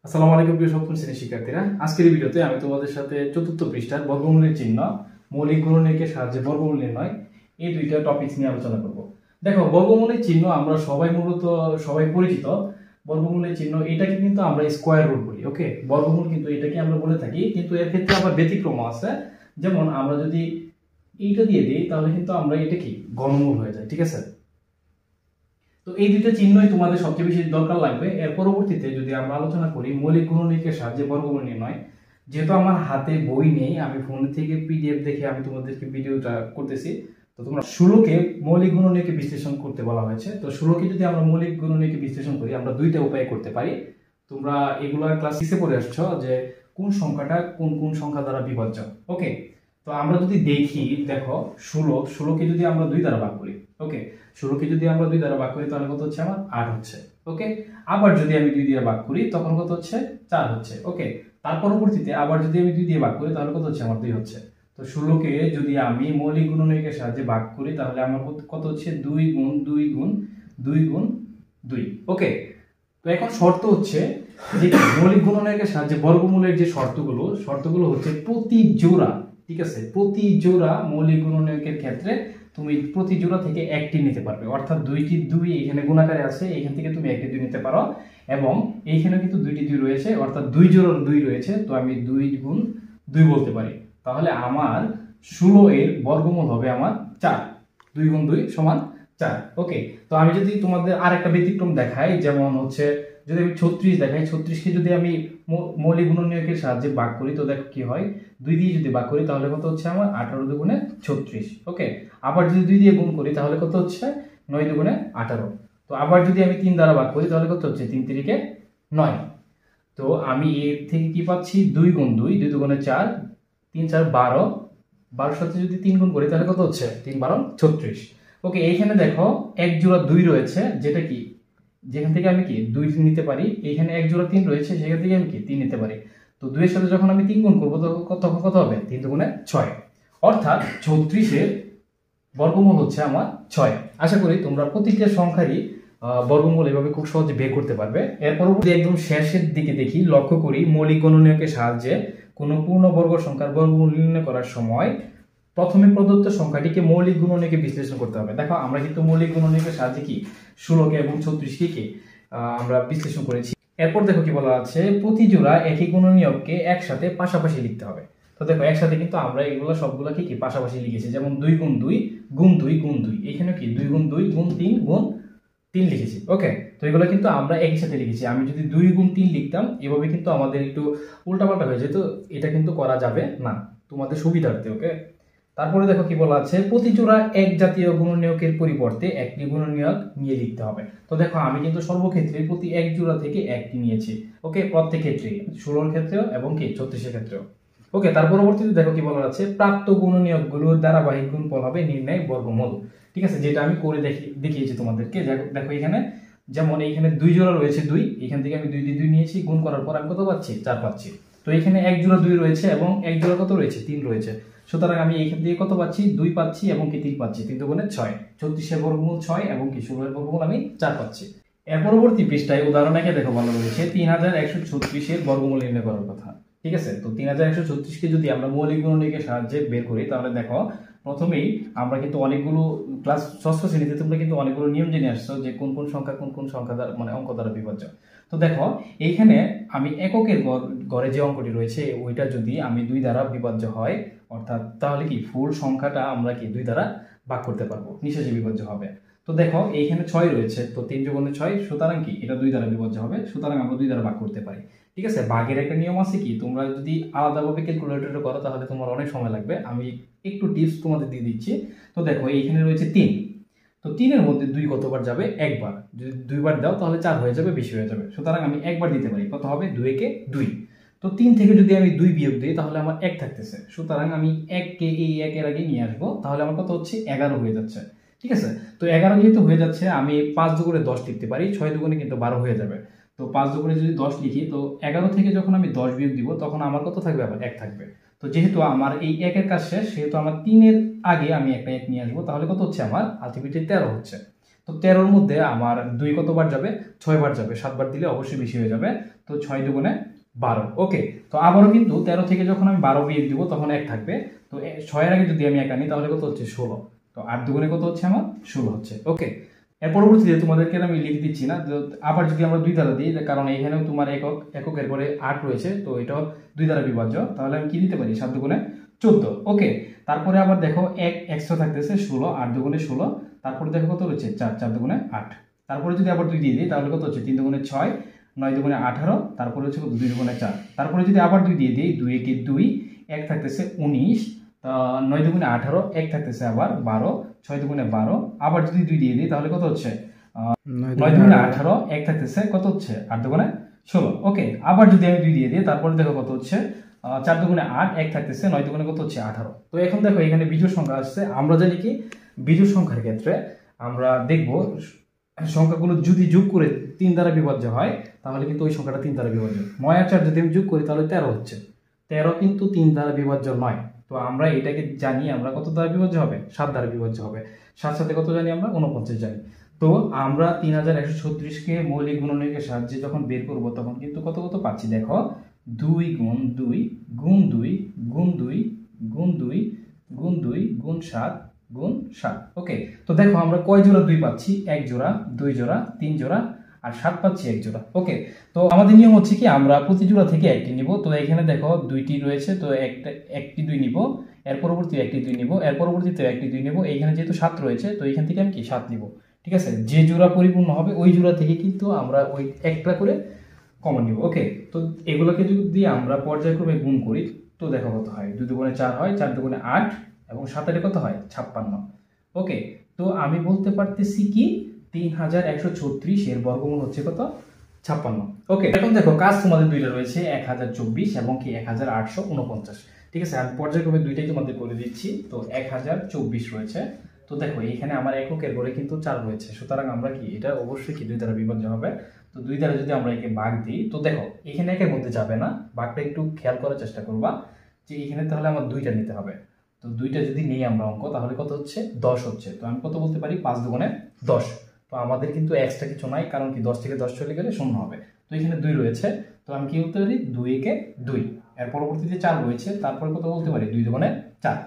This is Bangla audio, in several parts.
আসসালামু আলাইকুম প্রিয় সপ্তম শ্রেণীর শিক্ষার্থীরা, আজকের এই ভিডিওতে আমি তোমাদের সাথে চতুর্থ পৃষ্ঠার বর্গমূলের চিহ্ন, মৌলিক গুণনীয়কের সাহায্যে বর্গমূল নির্ণয় এই দুইটা টপিকস নিয়ে আলোচনা করব। দেখো, বর্গমূলের চিহ্ন আমরা সবাই পরিচিত। বর্গমূলের চিহ্ন এটাকে কিন্তু আমরা স্কয়ার রুট বলি। ওকে, বর্গমূল কিন্তু এটাকে আমরা বলে থাকি, কিন্তু এর ক্ষেত্রে আবার ব্যতিক্রম আছে। যেমন আমরা যদি এইটা দিয়ে দিই তাহলে কিন্তু আমরা এটা কি ঘনমূল হয়ে যায়। ঠিক আছে, তো এই দুইটা চিহ্নই তোমাদের সবচেয়ে বেশি দরকার লাগবে। এর পরবর্তীতে যদি আমরা আলোচনা করি মৌলিক গুণনীয়কের সাহায্যে বর্গমূল নির্ণয়, যেহেতু আমার হাতে বই নেই, আমি ফোন থেকে পিডিএফ দেখে আমি তোমাদেরকে ভিডিওটা করতেছি। তো তোমরা 16কে মৌলিক গুণনীয়কে বিশ্লেষণ করতে বলা হয়েছে। তো 16কে যদি আমরা মৌলিক গুণনীয়কে বিশ্লেষণ করি, আমরা দুইটা উপায়ে করতে পারি। তোমরা এগুলা ক্লাস 6-এ পড়ে আসছো যে কোন সংখ্যাটা কোন কোন সংখ্যা দ্বারা বিভাজ্য। ওকে, তো আমরা যদি দেখি, দেখো 16কে যদি আমরা 2 দ্বারা ভাগ করি, ওকে, 16কে যদি আমরা 2 দ্বারা ভাগ করি তাহলে কত হচ্ছে? আমার 8 হচ্ছে। ওকে, আবার যদি আমি 2 দিয়ে ভাগ করি তখন কত হচ্ছে? 4 হচ্ছে। ওকে, তার পরবর্তীতে আবার যদি আমি 2 দিয়ে ভাগ করি তাহলে কত হচ্ছে? আমার 2 হচ্ছে। তো 16কে যদি আমি মৌলিক গুণনীয়কের সাহায্যে ভাগ করি তাহলে আমার কত হচ্ছে? 2 গুণ 2 গুণ 2 গুণ 2। ওকে, তো এখন শর্ত হচ্ছে যে মৌলিক গুণনীয়কের সাহায্যে বর্গমূলের যে শর্তগুলো হচ্ছে প্রতি জোড়া। ঠিক আছে, প্রতি জোড়া মৌলিক গুণনীয়কের ক্ষেত্রে তুমি প্রতি জোড়া থেকে একটি নিতে পারবে, অর্থাৎ 2টি 2 এখানে গুণাকারে আছে, এখান থেকে তুমি একটি 2 নিতে পারো। এবং এইখানে কিন্তু 2টি 2 রয়েছে, অর্থাৎ 2 জোড়ার 2 রয়েছে, তো আমি 2 গুণ 2 বলতে পারি। তাহলে আমার 16 এর বর্গমূল হবে আমার 4। 2 গুণ 2 সমান 4। ওকে, তো আমি যদি তোমাদের আরেকটা ব্যতিক্রম দেখাই, যেমন হচ্ছে যদি আমি 36 দেখাই, 36কে যদি আমি মৌলিক গুণনীয়কের সাহায্যে ভাগ করি তো দেখো কি হয়, 2 দিয়ে যদি ভাগ করি তাহলে কত হচ্ছে? আমার 18 দুগুণে 36। ওকে, আবার যদি 2 দিয়ে গুণ করি তাহলে কত হচ্ছে? 9 দুগুণে 18। তো আবার যদি আমি 3 দ্বারা ভাগ করি তাহলে কত হচ্ছে? 3 3 9। তো আমি এর থেকে কি পাচ্ছি? 2 গুণ 2, 2 দুগুণে 4, 3 4 12, 12 সাথে যদি 3 গুণ করি তাহলে কত হচ্ছে? 3 12 36। ওকে, এইখানে দেখো এক জোড়া 2 রয়েছে, যেখান থেকে আমি কি 2 নিতে পারি। এইখানে এক জোড়া 3 রয়েছে, সেখান থেকে আমি কি 3 নিতে পারি। তো 2 এর সাথে যখন আমি 3 গুণ করব তখন কত হবে? 3 দুগুণে 6। অর্থাৎ 36 এর বর্গমূল হচ্ছে আমার 6। আশা করি তোমরা প্রত্যেকটা সংখ্যারই বর্গমূল এভাবে খুব সহজে বের করতে পারবে। এরপর একদম শেষের দিকে দেখি, লক্ষ্য করি মৌলিক গুণনীয়কের সাহায্যে কোনো পূর্ণবর্গ সংখ্যার বর্গমূল নির্ণয় করার সময় প্রথমে প্রদত্ত সংখ্যাটিকে মৌলিক গুণনীয়কে বিশ্লেষণ করতে হবে। দেখো, আমরা কিন্তু মৌলিক গুণনীয়কের সাহায্যে কি 16কে এবং 36কে আমরা বিশ্লেষণ করেছি। এরপর দেখো কি বলা আছে, প্রতি জোড়া একই গুণনীয়ককে একসাথে পাশাপাশি লিখতে হবে। তো দেখো, একসাথে কিন্তু আমরা এগুলো সবগুলোকে কি পাশাপাশি লিখেছি, যেমন 2 গুণ 2 গুণ 2 গুণ 2, এখানে কি 2 গুণ 2 গুণ 3 গুণ 3 লিখেছি। ওকে, তো এগুলো কিন্তু আমরা একই সাথে লিখেছি। আমি যদি 2 গুণ 3 লিখতাম এভাবে কিন্তু আমাদের একটু উল্টাপাল্টা হয়ে যেত, এটা কিন্তু করা যাবে না তোমাদের সুবিধার্থে। ওকে, তারপরে দেখো কি বলা আছে, প্রতি জোড়া এক জাতীয় গুণনীয়কের পরিবর্তে একটি গুণনীয়ক নিয়ে লিখতে হবে। তো দেখো, আমি কিন্তু সর্বক্ষেত্রে প্রতি এক জোড়া থেকে একটি নিয়েছি। ওকে, প্রত্যেক ক্ষেত্রে 16 এর ক্ষেত্রেও এবং কি 36 এর ক্ষেত্রেও। ওকে, তার পরবর্তীতে দেখো কি বলা আছে, প্রাপ্ত গুণনীয়কগুলোর ধারাবাহিক গুণফল হবে নির্ণয় বর্গমূল। ঠিক আছে, যেটা আমি করে দেখিয়েছি তোমাদেরকে। দেখো এখানে, যেমন এইখানে 2 জোড়া রয়েছে 2, এখান থেকে আমি 2 দিয়ে 2 নিয়েছি, গুণ করার পর আমি কত পাচ্ছি? 4 পাচ্ছি। তো এখানে এক জোড়া 2 রয়েছে এবং এক জোড়া কত রয়েছে? 3 রয়েছে। সুতরাং আমি এখান থেকে কত পাচ্ছি? 2 পাচ্ছি এবং কি 3 পাচ্ছি। 3 দুগুণে 6, 36 এর বর্গমূল 6 এবং কি 16 এর বর্গমূল আমি 4 পাচ্ছি। এর পরবর্তী পৃষ্ঠায় উদাহরণ একে দেখো বলা রয়েছে 3136 এর বর্গমূল নির্ণয় করার কথা। ঠিক আছে, তো 3136কে যদি আমরা মৌলিক গুণনীয়কের সাহায্যে বের করি তাহলে দেখো, প্রথমেই আমরা কিন্তু অনেকগুলো ক্লাস 6ষ্ঠ শ্রেণীতে তোমরা কিন্তু অনেকগুলো নিয়ম জেনে আসছো যে কোন কোন সংখ্যা দ্বারা মানে অঙ্ক দ্বারা বিভাজ্য। তো দেখো, এইখানে আমি এককের ঘরে যে অঙ্কটি রয়েছে ওইটা যদি আমি 2 দ্বারা বিভাজ্য হয়, অর্থাৎ তাহলে কি ফুল সংখ্যাটা আমরা কি 2 দ্বারা ভাগ করতে পারবো, নিঃশেষে বিভাজ্য হবে। তো দেখো, এইখানে 6 রয়েছে, তো 3 যোগ 6, সুতরাং কি এটা 2 দ্বারা বিভাজ্য হবে, সুতরাং আমরা 2 দ্বারা ভাগ করতে পারি। ঠিক আছে, ভাগের একটা নিয়ম আছে কি, তোমরা যদি আলাদাভাবে ক্যালকুলেটরে করো তাহলে তোমার অনেক সময় লাগবে, আমি একটু টিপস তোমাদের দিয়ে দিচ্ছি। তো দেখো, এইখানে রয়েছে 3, তো 3 এর মধ্যে 2 কতবার যাবে? একবার। যদি 2 বার দাও তাহলে 4 হয়ে যাবে, বেশি হয়ে যাবে, সুতরাং আমি একবার দিতে পারি। কত হবে? 2 একে 2। তো 3 থেকে যদি আমি 2 বিয়োগ দিই তাহলে আমার 1 থাকতেছে, সুতরাং আমি 1 কে এই 1 এর আগে নিয়ে আসবো, তাহলে আমার কত হচ্ছে? 11 হয়ে যাচ্ছে। ঠিক আছে, তো 11 যেহেতু হয়ে যাচ্ছে, আমি 5 দুগুণে 10 লিখতে পারি, 6 দুগুণে কিন্তু 12 হয়ে যাবে। তো 5 দুগুণে যদি 10 লিখি, তো 11 থেকে যখন আমি 10 বিয়োগ দিব তখন আমার কত থাকবে? আবার 1 থাকবে। তো যেহেতু আমার এই 1 এর কাজ শেষ, সেহেতু আমার 3 এর আগে আমি একটা 1 নিয়ে আসবো, তাহলে কত হচ্ছে? আমার আলটিমেটলি 13 হচ্ছে। তো 13-র মধ্যে আমার 2 কতবার যাবে, 6 বার যাবে, 7 বার দিলে অবশ্যই বেশি হয়ে যাবে, তো 6 দুগুণে 12। ওকে, তো আবারও কিন্তু 13 থেকে যখন আমি 12 বিয়োগ দিব তখন 1 থাকবে, তো 6 এর আগে যদি আমি 1 আনি তাহলে কত হচ্ছে 16, তো 8 দুগুণে কত হচ্ছে আমার 16 হচ্ছে। ওকে, এর পরবর্তীতে তোমাদেরকে আমি লিখে দিচ্ছি না, আবার যদি আমরা 2 দ্বারা দিই, কারণ এখানেও তোমার এককের পরে 8 রয়েছে, তো এটাও 2 দ্বারা বিভাজ্য, তাহলে আমি কি দিতে পারি 7 দুগুণে 14। ওকে, তারপরে আবার দেখো এক এক্সট্রা থাকতেছে 16, 8 দুগুণে 16, তারপরে দেখো কত রয়েছে 4, 4 দুগুণে 8, তারপরে যদি আবার 2 দিয়ে দিই তাহলে কত হচ্ছে 3 দুগুণে 6, 9 দুগুণে 18, তারপরে হচ্ছে 2 দুগুণে 4, তারপরে যদি আবার 2 দিয়ে দিই 2 একে 2, 1 থাকতেছে 19, 9 দুগুণে 18, 1 থাকতেছে আবার 12, 6 দুগুণে 12, আবার যদি 2 দিয়ে দিই তাহলে কত হচ্ছে 9 দুগুণে 18, 1 থাকতেছে কত হচ্ছে 8 দুগুণে 16। ওকে, আবার যদি আমি 2 দিয়ে দিই তারপরে দেখো কত হচ্ছে 4 দুগুণে 8, 1 থাকতেছে 9 দুগুণে কত হচ্ছে 18। তো এখন দেখো এখানে বিজোড় সংখ্যা আসছে, আমরা জানি কি বিজোড় সংখ্যার ক্ষেত্রে আমরা দেখব সংখ্যাগুলো যদি যোগ করে 3 দ্বারা বিভাজ্য হয় তাহলে কিন্তু ওই সংখ্যাটা 3 দ্বারা বিভাজ্য। 9 আর 4 যদি আমি যোগ করি তাহলে 13 হচ্ছে, 13 কিন্তু 3 দ্বারা বিভাজ্য নয়। তো আমরা এটাকে জানি আমরা কত দ্বারা বিভাজ্য হবে, 7 দ্বারা বিভাজ্য হবে। 7 সাথে কত জানি আমরা 49 জানি। তো আমরা 3136 কে মৌলিক গুণনীয়কের সাহায্যে যখন বের করব তখন কিন্তু কত কত পাচ্ছি দেখো, 2 গুণ 2 গুণ 2 গুণ 2 গুণ 2 গুণ 2 গুণ 7 গুণ 7। ওকে, তো দেখো আমরা কয় জোড়া 2 পাচ্ছি, 1 জোড়া, 2 জোড়া, 3 জোড়া আর 7 পাচ্ছি 1 জোড়া। ওকে, তো আমাদের নিয়ম হচ্ছে কি আমরা প্রতি জোড়া থেকে একটি নিব। তো এখানে দেখো 2টি রয়েছে, তো একটি 2 নিব, এর পরবর্তী একটি 2 নিব, এর পরবর্তীতে একটি 2 নিব, এইখানে যেহেতু 7 রয়েছে তো এখান থেকে আমি কি 7 নিব। ঠিক আছে, যে জোড়া পরিপূর্ণ হবে ওই জোড়া থেকে কিন্তু আমরা ওই একটা করে কমন নিব। ওকে, তো এগুলোকে যদি আমরা পর্যায়ক্রমে গুণ করি তো দেখো কত হয়, 2 দুগুণে 4 হয়, 4 দুগুণে 8 এবং 7 এর কত হয় 56। ওকে, তো আমি বলতে পারতেছি কি 3136 এর বর্গমূল হচ্ছে কত 56। ওকে, এখন দেখো কাজ তোমাদের দুইটা রয়েছে, 1024 এবং কি 1849। ঠিক আছে, আমি পর্যায়ক্রমে দুইটাই তোমাদের করে দিচ্ছি। তো 1024 রয়েছে, তো দেখো এখানে আমার এককের ঘরে কিন্তু 4 রয়েছে, সুতরাং আমরা কি এটা অবশ্যই কি 2 দ্বারা বিভাজ্য হবে। তো 2 দ্বারা যদি আমরা একে ভাগ দিই তো দেখো এখানে একের মধ্যে যাবে না, ভাগটা একটু খেয়াল করার চেষ্টা করবা যে এখানে তাহলে আমার 2টা নিতে হবে। তো 2টা যদি নেই আমরা অঙ্ক তাহলে কত হচ্ছে 10 হচ্ছে। তো আমি কত বলতে পারি 5 দুগুণে 10। তো আমাদের কিন্তু এক্সট্রা কিছু নাই, কারণ কি 10 থেকে 10 চলে গেলে 0 হবে। তো এখানে 2 রয়েছে, তো আমি কি বলতে পারি 2 একে 2, এর পরবর্তীতে 4 রয়েছে, তারপরে কত বলতে পারি 2 দুগুণে 4।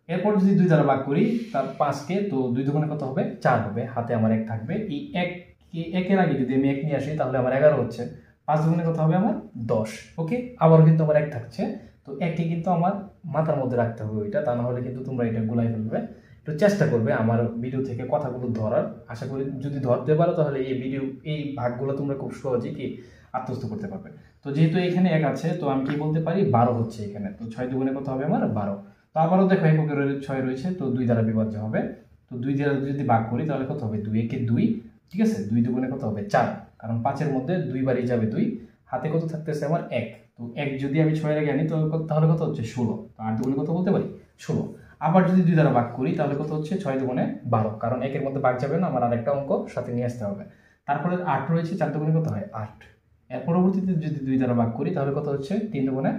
এরপর যদি 2 দ্বারা ভাগ করি তার 5 কে, তো 2 দুগুণে কত হবে 4 হবে, হাতে আমার 1 থাকবে, এই 1 একের আগে যদি আমি 1 নিয়ে আসি তাহলে আমার 11 হচ্ছে, 5 দুগুণে কত হবে আমার 10। ওকে, আবার কিন্তু আমার 1 থাকছে, তো 1কে কিন্তু আমার মাথার মধ্যে রাখতে হবে ওইটা, তা না হলে কিন্তু তোমরা এটা গুলাই ফেলবে। একটু চেষ্টা করবে আমার ভিডিও থেকে কথাগুলো ধরার, আশা করি যদি ধরতে পারো তাহলে এই ভাগগুলো তোমরা খুব সহজেই কি আত্মস্থ করতে পারবে। তো যেহেতু এখানে 1 আছে তো আমি কি বলতে পারি 12 হচ্ছে এখানে, তো 6 দুগুণে কত হবে আমার 12। তো আবারও দেখো এককের 6 রয়েছে, তো 2 দ্বারা বিভাজ্য হবে। তো 2 দ্বারা যদি ভাগ করি তাহলে কত হবে 2 একে 2, ঠিক আছে, 2 দুগুণে কত হবে 4, কারণ 5 এর মধ্যে 2 বারই যাবে 2, হাতে কত থাকতেছে আমার 1। তো 1 যদি আমি 6 এর আগে আনি তাহলে কত হচ্ছে 16, তো 8 দুগুণে কত বলতে পারি 16। আবার যদি 2 দ্বারা ভাগ করি তাহলে কত হচ্ছে 6 দুগুণে 12, কারণ 1 এর মধ্যে ভাগ যাবে না, আমার আরেকটা অঙ্ক সাথে নিয়ে আসতে হবে। তারপরে 8 রয়েছে, 4 দুগুণে কত হয় 8। এর পরবর্তীতে যদি 2 দ্বারা ভাগ করি তাহলে কত হচ্ছে 3 দুগুণে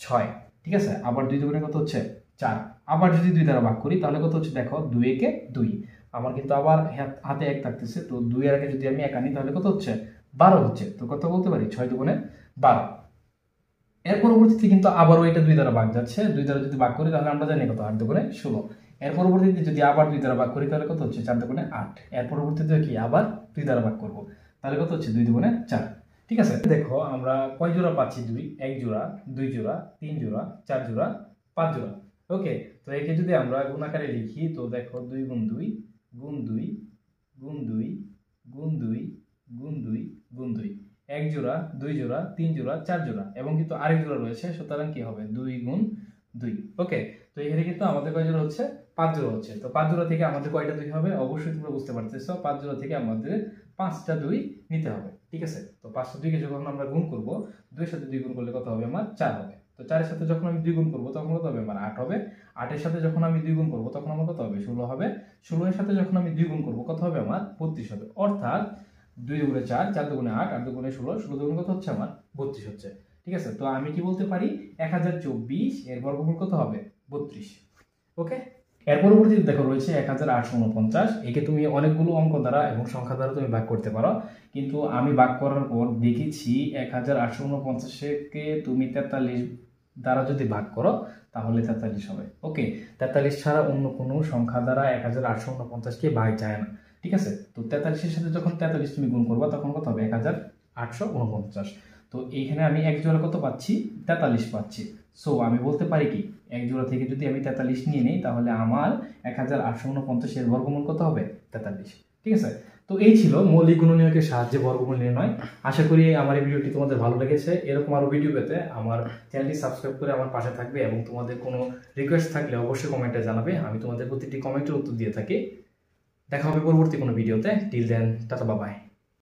6, ঠিক আছে, আবার 2 দুগুণে কত হচ্ছে 4। আবার যদি 2 দ্বারা ভাগ করি তাহলে কত হচ্ছে দেখো 2 একে 2, আমার কিন্তু আবার হাতে 1 থাকতেছে, তো 2 এর আগে যদি আমি 1 আনি তাহলে কত হচ্ছে 12 হচ্ছে। তো কত বলতে পারি 6 দুগুণে 12। এর পরবর্তীতে কিন্তু আবারও এটা 2 দ্বারা ভাগ যাচ্ছে, 2 দ্বারা যদি ভাগ করি তাহলে আমরা জানি কত 8 দুগুণে 16। এর পরবর্তীতে যদি আবার 2 দ্বারা ভাগ করি তাহলে কত হচ্ছে 4 দুগুণে 8। এর পরবর্তীতে কি আবার 2 দ্বারা ভাগ করব, তাহলে কত হচ্ছে 2 দুগুণে 4। ঠিক আছে, দেখো আমরা কয় জোড়া পাচ্ছি 2, 1 জোড়া, 2 জোড়া, 3 জোড়া, 4 জোড়া, 5 জোড়া। ওকে, তো একে যদি আমরা গুণ আকারে লিখি তো দেখো 2 গুণ 2 গুণ 2 গুণ 2 গুণ 2 গুণ 2 গুণ 2, 1 জোড়া, 2 জোড়া, 3 জোড়া, 4 জোড়া এবং কিন্তু আরেক জোড়া রয়েছে, সুতরাং কি হবে 2 গুণ 2। ওকে, তো এখানে কিন্তু আমাদের কয় জোড়া হচ্ছে 5 জোড়া হচ্ছে। তো 5 জোড়া থেকে আমাদের কয়টা 2 হবে, অবশ্যই তোমরা বুঝতে পারতেছো 5 জোড়া থেকে আমাদের 5টা 2 নিতে হবে। ঠিক আছে, তো 5টা 2 কে যখন আমরা গুণ করব, 2 এর সাথে 2 গুণ করলে কত হবে আমার 4 হবে। তো 4 এর সাথে যখন আমি 2 গুণ করব তখন কত হবে আমার 8 হবে। 8 এর সাথে যখন আমি 2 গুণ করব তখন আমার কত হবে 16 হবে। 16 এর সাথে যখন আমি 2 গুণ করব কত হবে আমার 32 হবে। অর্থাৎ 2 দুগুণে 4, 4 দুগুণে 8, 8 দুগুণে 16, 16 দুগুণে কত হচ্ছে আমার 32 হচ্ছে। ঠিক আছে, তো আমি কি বলতে পারি 1024 এর বর্গমূল কত হবে 32। ওকে, এর পরবর্তীতে দেখো রয়েছে 1849। একে তুমি অনেকগুলো অঙ্ক দ্বারা এবং সংখ্যা দ্বারা তুমি ভাগ করতে পারো, কিন্তু আমি ভাগ করার পর দেখেছি 1849কে তুমি 43 দ্বারা যদি ভাগ করো তাহলে 43 হবে। ওকে, 43 ছাড়া অন্য কোনো সংখ্যা দ্বারা 1849কে ভাগ যায় না। ঠিক আছে, তো 43-এর সাথে যখন 43 তুমি গুণ করবা তখন কত হবে? 1849। তো এইখানে আমি এক জোড়া কত পাচ্ছি? 43 পাচ্ছি। সো আমি বলতে পারি কি, এক জোড়া থেকে যদি আমি 43 নিয়ে নিই তাহলে আমার 1849-এর বর্গমূল কত হবে? 43। ঠিক আছে, তো এই ছিল মৌলিক গুণনীয়কের সাহায্যে বর্গমূল নির্ণয়। আশা করি আমার এই ভিডিওটি তোমাদের ভালো লেগেছে। এরকম আরো ভিডিও পেতে আমার চ্যানেলটি সাবস্ক্রাইব করে আমার পাশে থাকবে, এবং তোমাদের কোনো রিকোয়েস্ট থাকলে অবশ্যই কমেন্টে জানাবে। আমি তোমাদের প্রতিটি কমেন্টের উত্তর দিয়ে থাকি। দেখা হবে পরবর্তী কোনো ভিডিওতে। Till then, tata, bye by.